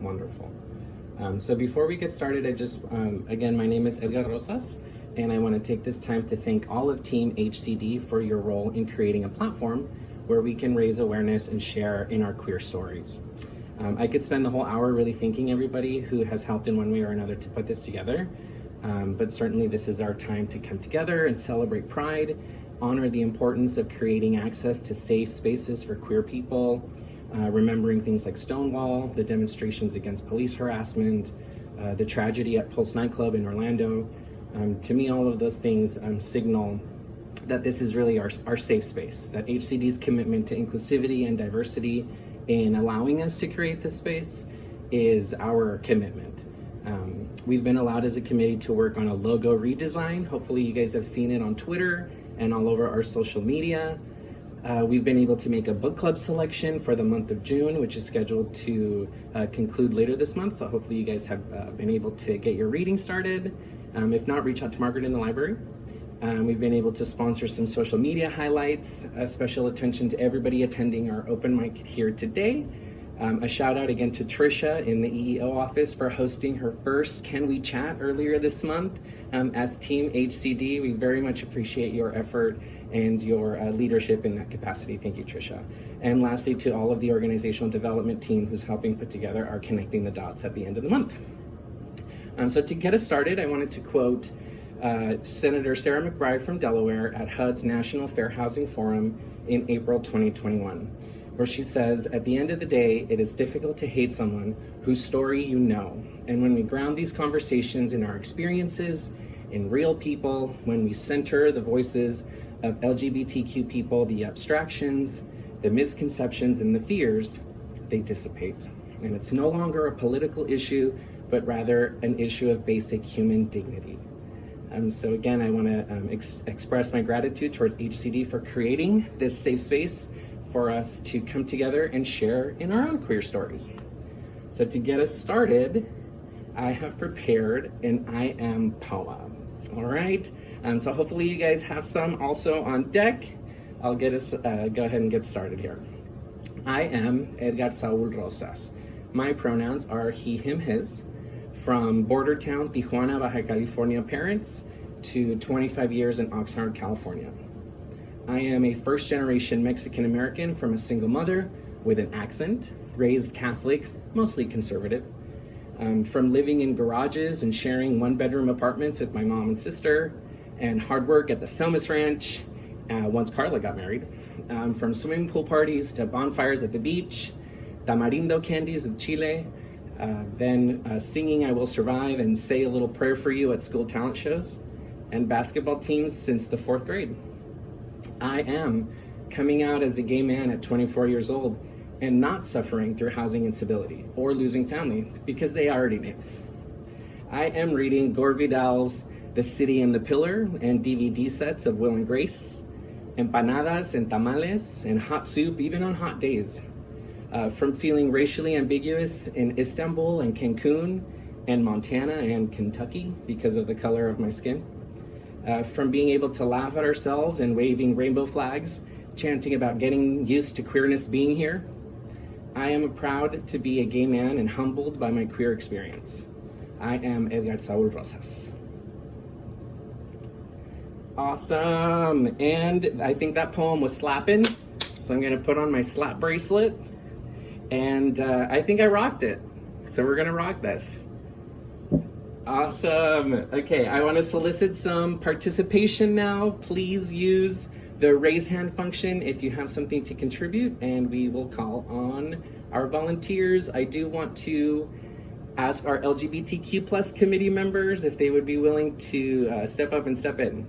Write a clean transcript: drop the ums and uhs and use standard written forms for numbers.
Wonderful. So before we get started, again, my name is Edgar Rosas, and I want to take this time to thank all of Team HCD for your role in creating a platform where we can raise awareness and share in our queer stories. I could spend the whole hour really thanking everybody who has helped in one way or another to put this together, but certainly this is our time to come together and celebrate Pride, honor the importance of creating access to safe spaces for queer people, remembering things like Stonewall, the demonstrations against police harassment, the tragedy at Pulse nightclub in Orlando. To me, all of those things signal that this is really our safe space, that HCD's commitment to inclusivity and diversity in allowing us to create this space is our commitment. We've been allowed as a committee to work on a logo redesign. Hopefully you guys have seen it on Twitter and all over our social media. We've been able to make a book club selection for the month of June, which is scheduled to conclude later this month. So hopefully you guys have been able to get your reading started. If not, reach out to Margaret in the library. We've been able to sponsor some social media highlights, special attention to everybody attending our open mic here today. A shout out again to Trisha in the EEO office for hosting her first Can We Chat earlier this month. As Team HCD, we very much appreciate your effort and your leadership in that capacity. Thank you, Trisha. And lastly, to all of the organizational development team who's helping put together our Connecting the Dots at the end of the month. So to get us started, I wanted to quote Senator Sarah McBride from Delaware at HUD's National Fair Housing Forum in April 2021, where she says, "At the end of the day, it is difficult to hate someone whose story you know. And when we ground these conversations in our experiences, in real people, when we center the voices of LGBTQ people, the abstractions, the misconceptions, and the fears, they dissipate. And it's no longer a political issue, but rather an issue of basic human dignity." So again, I want to express my gratitude towards HCD for creating this safe space for us to come together and share in our own queer stories. So to get us started, I have prepared an I Am poem. All right, so hopefully you guys have some also on deck. I'll get us go ahead and get started here. I am Edgar Saul Rosas. My pronouns are he, him, his. From border town Tijuana, Baja California parents to 25 years in Oxnard, California. I am a first-generation Mexican-American from a single mother with an accent, raised Catholic, mostly conservative. From living in garages and sharing one-bedroom apartments with my mom and sister, and hard work at the Selmas Ranch, once Carla got married. From swimming pool parties to bonfires at the beach, tamarindo candies with Chile, then singing I Will Survive and Say a Little Prayer for You at school talent shows, and basketball teams since the 4th grade. I am coming out as a gay man at 24 years old and not suffering through housing instability or losing family because they already did. I am reading Gore Vidal's The City and the Pillar and DVD sets of Will and Grace, empanadas and tamales and hot soup even on hot days. From feeling racially ambiguous in Istanbul and Cancun and Montana and Kentucky because of the color of my skin. From being able to laugh at ourselves and waving rainbow flags, chanting about getting used to queerness being here. I am proud to be a gay man and humbled by my queer experience. I am Edgar Saul Rosas. Awesome, and I think that poem was slapping, so I'm gonna put on my slap bracelet. And I think I rocked it. So we're gonna rock this. Awesome. Okay, I wanna solicit some participation now. Please use the raise hand function if you have something to contribute, and we will call on our volunteers. I do want to ask our LGBTQ plus committee members if they would be willing to step up and step in.